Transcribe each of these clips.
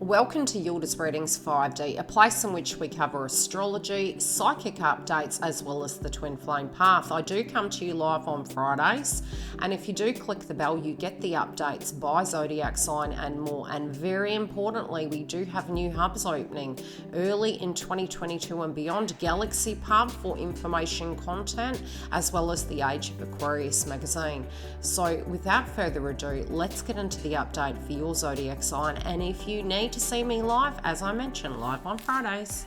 Welcome to YILDIZ Readings 5D, a place in which we cover astrology, psychic updates, as well as the twin flame path. I do come to you live on Fridays, and if you do click the bell, you get the updates by zodiac sign and more. And very importantly, we do have new hubs opening early in 2022 and beyond. Galaxy Pub for information content, as well as the Age of Aquarius magazine. So without further ado, let's get into the update for your zodiac sign. And if you need to see me live, as I mentioned, live on Fridays.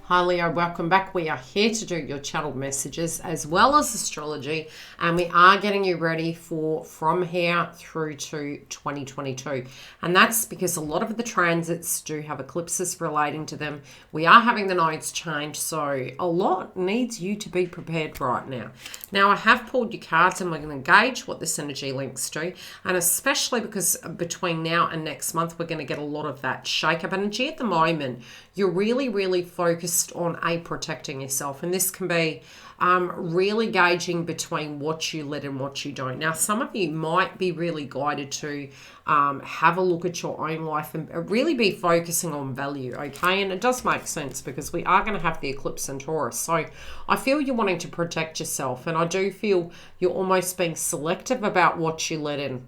Hi Leo, welcome back. We are here to do your channel messages as well as astrology, and we are getting you ready for from here through to 2022. And that's because a lot of the transits do have eclipses relating to them. We are having the nodes change, so a lot needs you to be prepared right now. Now I have pulled your cards and we're going to gauge what this energy links to, and especially because between now and next month we're going to get a lot of that shake-up energy. At the moment you're really focused on protecting yourself, and this can be really gauging between what you let and what you don't. Now some of you might be really guided to have a look at your own life and really be focusing on value, okay? And it does make sense because we are going to have the eclipse in Taurus, so I feel you're wanting to protect yourself, and I do feel you're almost being selective about what you let in.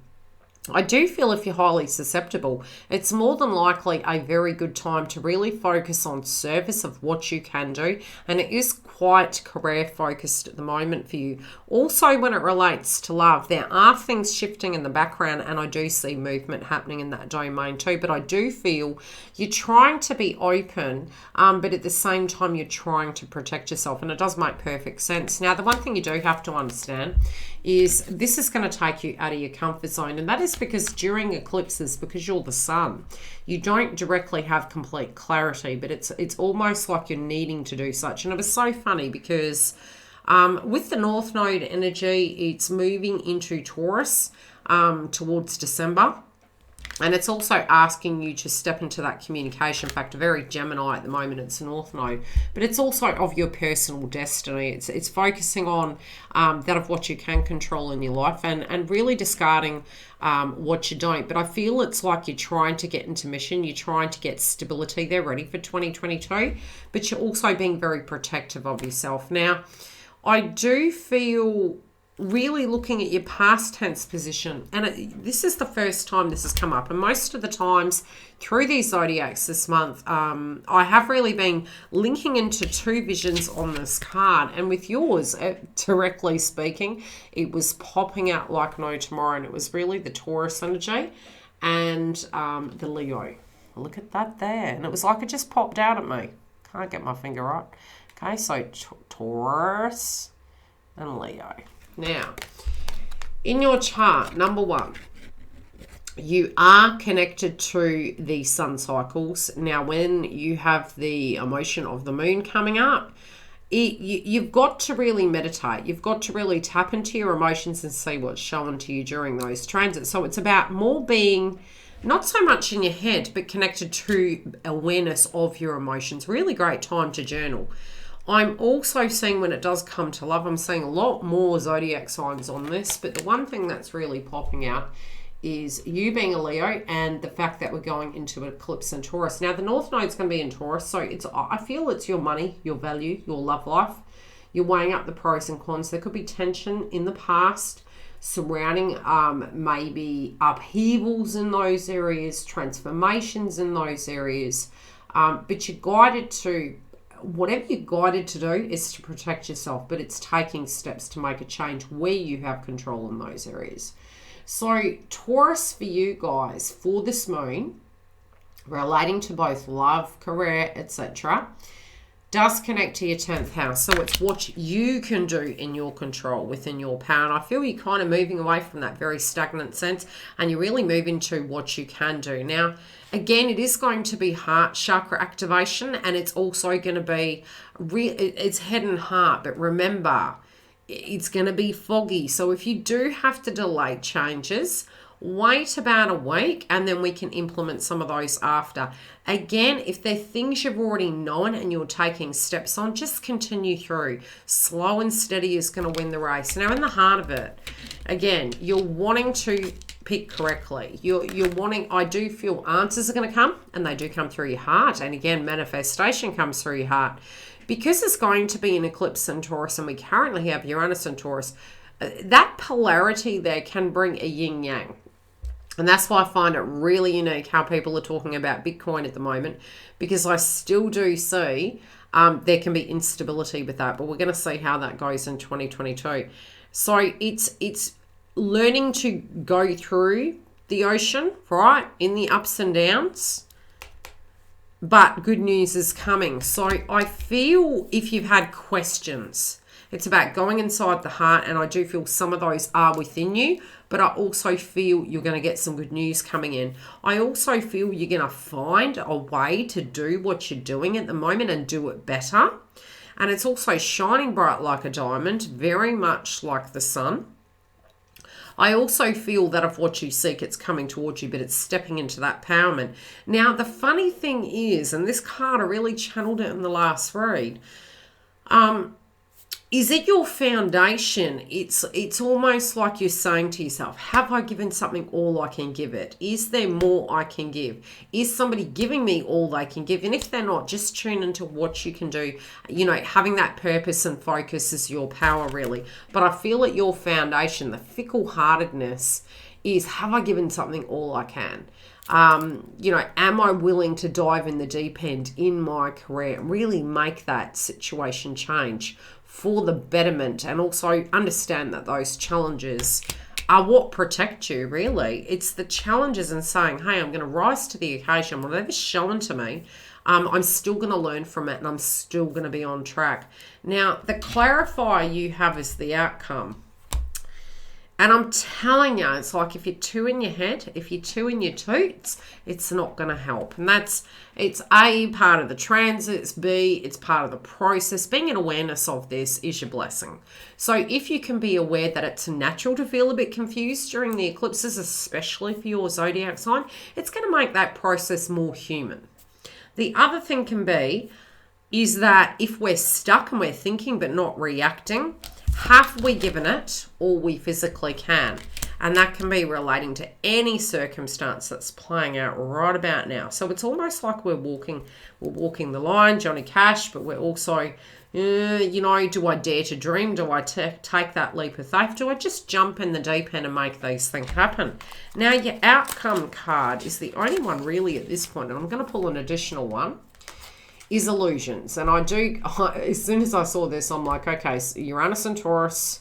I do feel if you're highly susceptible, it's more than likely a very good time to really focus on service of what you can do. And it is quite career focused at the moment for you. Also, when it relates to love, there are things shifting in the background, and I do see movement happening in that domain too. But I do feel you're trying to be open, but at the same time, you're trying to protect yourself. And it does make perfect sense. Now, the one thing you do have to understand is this is going to take you out of your comfort zone, and that is because during eclipses, because you're the sun, you don't directly have complete clarity, but it's almost like you're needing to do such. And it was so funny because with the North Node energy, it's moving into Taurus towards December. And it's also asking you to step into that communication factor. Very Gemini at the moment, it's a North Node. But it's also of your personal destiny. It's focusing on that of what you can control in your life, and really discarding what you don't. But I feel it's like you're trying to get into mission. You're trying to get stability. They're ready for 2022. But you're also being very protective of yourself. Now, I do feel really looking at your past tense position, and this is the first time this has come up, and most of the times through these zodiacs this month I have really been linking into two visions on this card, and with yours, directly speaking, it was popping out like no tomorrow, and it was really the Taurus energy and the Leo. Look at that there, and it was like it just popped out at me. Can't get my finger right. Okay, so Taurus and Leo. Now, in your chart, number one, you are connected to the sun cycles. Now, when you have the emotion of the moon coming up, you've got to really meditate. You've got to really tap into your emotions and see what's shown to you during those transits. So it's about more being not so much in your head, but connected to awareness of your emotions. Really great time to journal. I'm also seeing when it does come to love, I'm seeing a lot more zodiac signs on this, but the one thing that's really popping out is you being a Leo and the fact that we're going into an eclipse in Taurus. Now, the North Node's going to be in Taurus, so I feel it's your money, your value, your love life. You're weighing up the pros and cons. There could be tension in the past surrounding maybe upheavals in those areas, transformations in those areas, but you're guided to whatever you're guided to do is to protect yourself, but it's taking steps to make a change where you have control in those areas. So Taurus for you guys, for this moon, relating to both love, career, etc., does connect to your 10th house. So it's what you can do in your control, within your power. And I feel you're kind of moving away from that very stagnant sense, and you really move into what you can do. Now, again, it is going to be heart chakra activation, and it's also going to be, it's head and heart. But remember, it's going to be foggy. So if you do have to delay changes, wait about a week, and then we can implement some of those after. Again, if they're things you've already known and you're taking steps on, just continue through. Slow and steady is going to win the race. Now, in the heart of it, again, you're wanting to pick correctly. You're wanting, I do feel answers are going to come, and they do come through your heart. And again, manifestation comes through your heart. Because it's going to be an eclipse in Taurus, and we currently have Uranus in Taurus, that polarity there can bring a yin-yang. And that's why I find it really unique how people are talking about Bitcoin at the moment, because I still do see there can be instability with that. But we're going to see how that goes in 2022. So it's learning to go through the ocean, right, in the ups and downs. But good news is coming. So I feel if you've had questions, it's about going inside the heart, and I do feel some of those are within you, but I also feel you're going to get some good news coming in. I also feel you're going to find a way to do what you're doing at the moment and do it better. And it's also shining bright like a diamond, very much like the sun. I also feel that of what you seek, it's coming towards you, but it's stepping into that empowerment. Now, the funny thing is, and this card, I really channeled it in the last read, is it your foundation? It's almost like you're saying to yourself, have I given something all I can give it? Is there more I can give? Is somebody giving me all they can give? And if they're not, just tune into what you can do. You know, having that purpose and focus is your power, really. But I feel at your foundation, the fickle-heartedness is, have I given something all I can? You know, am I willing to dive in the deep end in my career and really make that situation change for the betterment, and also understand that those challenges are what protect you, really. It's the challenges and saying, hey, I'm going to rise to the occasion. Whatever's shown to me, I'm still going to learn from it, and I'm still going to be on track. Now, the clarifier you have is the outcome. And I'm telling you, it's like if you're two in your head, if you're two in your toots, it's not going to help. And it's A, part of the transits, B, it's part of the process. Being in awareness of this is your blessing. So if you can be aware that it's natural to feel a bit confused during the eclipses, especially for your zodiac sign, it's going to make that process more human. The other thing can be is that if we're stuck and we're thinking but not reacting, have we given it all we physically can? And that can be relating to any circumstance that's playing out right about now. So it's almost like we're walking the line, Johnny Cash, but we're also, you know, do I dare to dream? Do I take that leap of faith? Do I just jump in the deep end and make these things happen? Now, your outcome card is the only one really at this point, and I'm going to pull an additional one, is illusions. And as soon as I saw this, I'm like, okay, so Uranus and Taurus,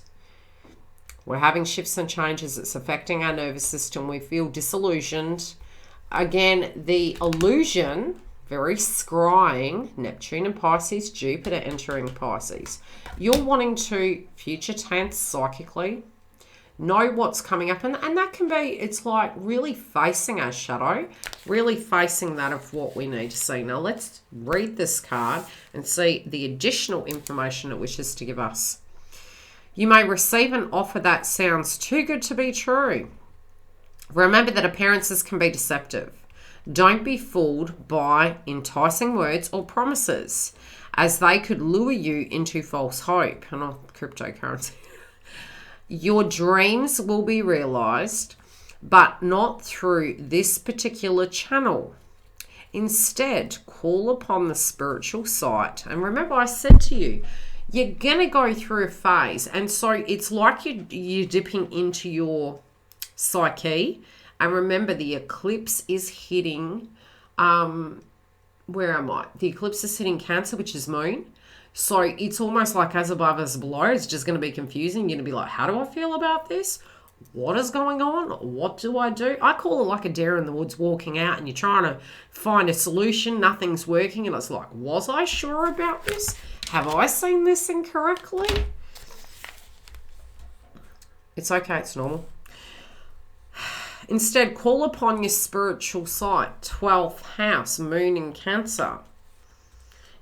we're having shifts and changes. It's affecting our nervous system. We feel disillusioned. Again, the illusion, very scrying, Neptune and Pisces, Jupiter entering Pisces. You're wanting to future tense psychically, know what's coming up, and that can be, it's like really facing our shadow, really facing that of what we need to see. Now let's read this card and see the additional information it wishes to give us. You may receive an offer that sounds too good to be true. Remember that appearances can be deceptive. Don't be fooled by enticing words or promises, as they could lure you into false hope. And not cryptocurrency. Your dreams will be realized, but not through this particular channel. Instead, call upon the spiritual sight. And remember, I said to you, you're going to go through a phase. And so it's like you're dipping into your psyche. And remember, the eclipse is hitting, where am I? The eclipse is hitting Cancer, which is Moon. So it's almost like as above, as below. It's just going to be confusing. You're going to be like, how do I feel about this? What is going on? What do I do? I call it like a dare in the woods walking out, and you're trying to find a solution. Nothing's working. And it's like, was I sure about this? Have I seen this incorrectly? It's okay. It's normal. Instead, call upon your spiritual sight. 12th house, Moon in Cancer.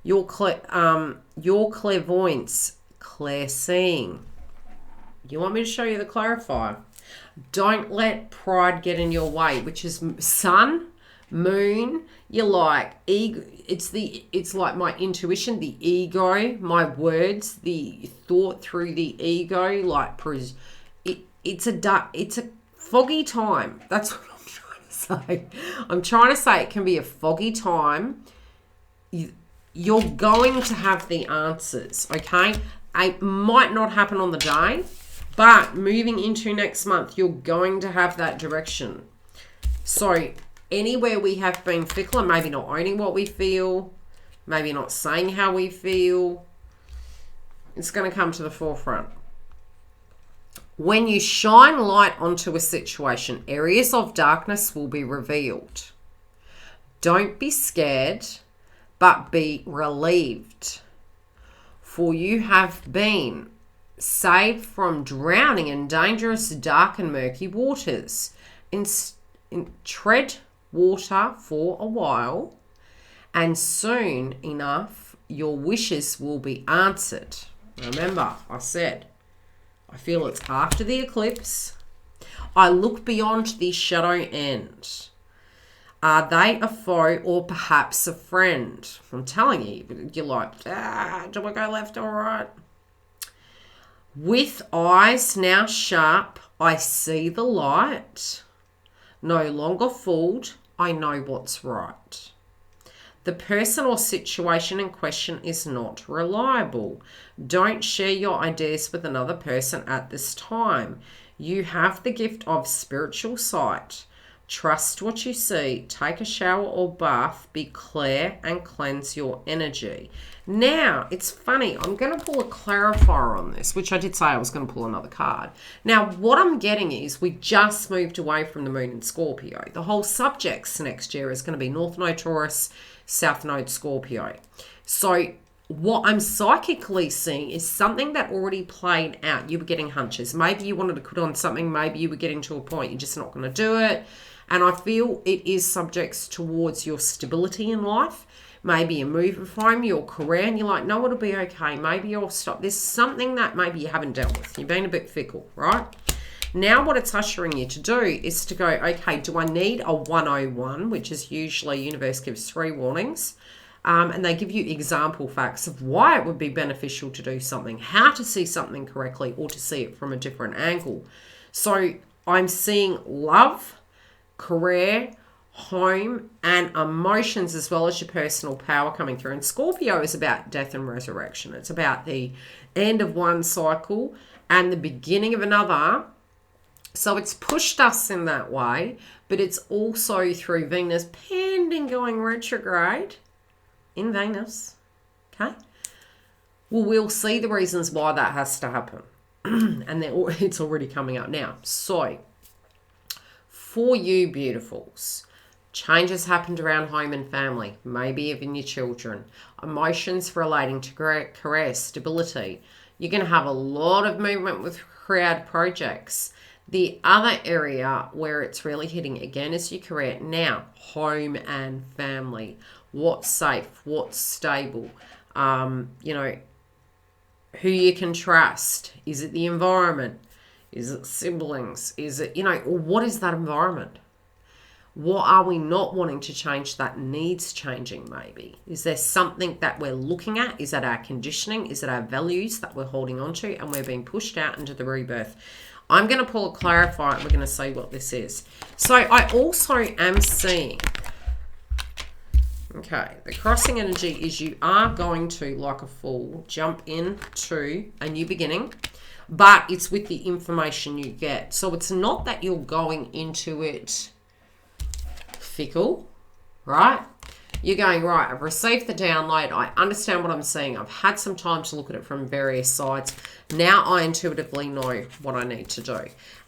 Your clairvoyance, clairseeing. You want me to show you the clarifier? Don't let pride get in your way, which is Sun, Moon. You're like ego. It's like my intuition, the ego, my words, the thought through the ego. Like it's a foggy time. That's what I'm trying to say. I'm trying to say it can be a foggy time. You're going to have the answers, okay? It might not happen on the day, but moving into next month, you're going to have that direction. So anywhere we have been fickle and maybe not owning what we feel, maybe not saying how we feel, it's going to come to the forefront. When you shine light onto a situation, areas of darkness will be revealed. Don't be scared, but be relieved. For you have been saved from drowning in dangerous, dark and murky waters. Tread water for a while, and soon enough your wishes will be answered. Remember, I said, I feel it's after the eclipse. I look beyond the shadow end. Are they a foe or perhaps a friend? I'm telling you, you're like, do I go left or right? With eyes now sharp, I see the light. No longer fooled, I know what's right. The person or situation in question is not reliable. Don't share your ideas with another person at this time. You have the gift of spiritual sight. Trust what you see. Take a shower or bath. Be clear and cleanse your energy. Now, it's funny. I'm going to pull a clarifier on this, which I did say I was going to pull another card. Now, what I'm getting is we just moved away from the moon in Scorpio. The whole subjects next year is going to be North Node Taurus, South Node Scorpio. So what I'm psychically seeing is something that already played out. You were getting hunches. Maybe you wanted to put on something. Maybe you were getting to a point you're just not going to do it. And I feel it is subjects towards your stability in life. Maybe you're moving from your career and you're like, no, it'll be okay. Maybe you'll stop. There's something that maybe you haven't dealt with. You've been a bit fickle, right? Now what it's ushering you to do is to go, okay, do I need a 101, which is usually universe gives 3 warnings. And they give you example facts of why it would be beneficial to do something, how to see something correctly or to see it from a different angle. So I'm seeing love, career, home, and emotions, as well as your personal power coming through. And Scorpio is about death and resurrection. It's about the end of one cycle and the beginning of another. So it's pushed us in that way, but it's also through Venus pending going retrograde in Venus. Okay? Well, we'll see the reasons why that has to happen. And it's already coming up now. So for you beautifuls, changes happened around home and family, maybe even your children. Emotions relating to career, stability. You're going to have a lot of movement with creative projects. The other area where it's really hitting again is your career. Now, home and family. What's safe? What's stable? Who you can trust. Is it the environment? Is it siblings? Is it, what is that environment? What are we not wanting to change that needs changing maybe? Is there something that we're looking at? Is that our conditioning? Is it our values that we're holding on to and we're being pushed out into the rebirth? I'm going to pull a clarifier and we're going to see what this is. So I also am seeing, okay, the crossing energy is you are going to, like a fool, jump into a new beginning, but it's with the information you get. So it's not that you're going into it fickle, right? You're going, right, I've received the download. I understand what I'm seeing. I've had some time to look at it from various sides. Now I intuitively know what I need to do.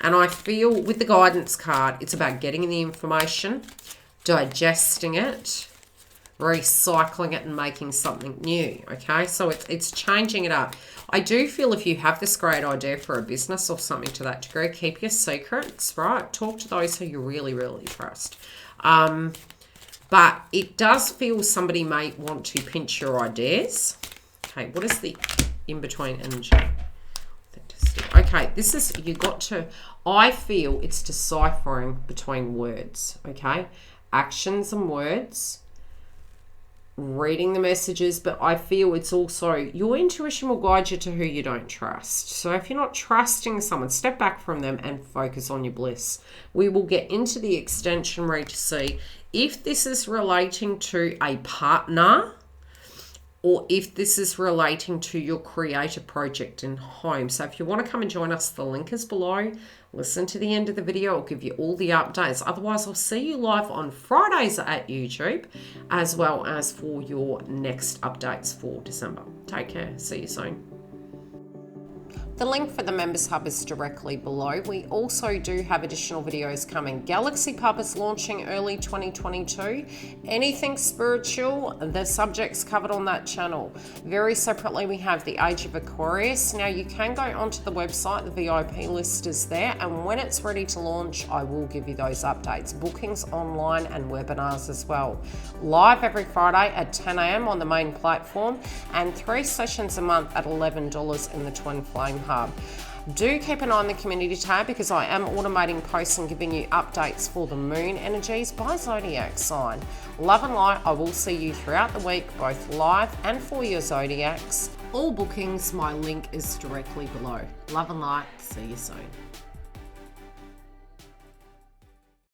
And I feel with the guidance card, it's about getting the information, digesting it, recycling it and making something new. Okay, so it's changing it up. I do feel if you have this great idea for a business or something to that degree, keep your secrets, right? Talk to those who you really, really trust. But it does feel somebody may want to pinch your ideas. Okay, what is the in-between energy? Okay, this is, I feel it's deciphering between words, okay? Actions and words. reading the messages, but I feel it's also your intuition will guide you to who you don't trust. So if you're not trusting someone, step back from them and focus on your bliss. We will get into the extension read to see if this is relating to a partner or if this is relating to your creative project and home. So if you want to come and join us, the link is below. Listen to the end of the video. I'll give you all the updates. Otherwise, I'll see you live on Fridays at YouTube, as well as for your next updates for December. Take care. See you soon. The link for the Members Hub is directly below. We also do have additional videos coming. Galaxy Pub is launching early 2022. Anything spiritual, the subjects covered on that channel. Very separately, we have the Age of Aquarius. Now, you can go onto the website. The VIP list is there. And when it's ready to launch, I will give you those updates. Bookings online and webinars as well. Live every Friday at 10 a.m. on the main platform. And 3 sessions a month at $11 in the Twin Flame Hub. Do keep an eye on the community tab because I am automating posts and giving you updates for the moon energies by zodiac sign. Love and light. I will see you throughout the week, both live and for your zodiacs. All bookings, my link is directly below. Love and light. See you soon.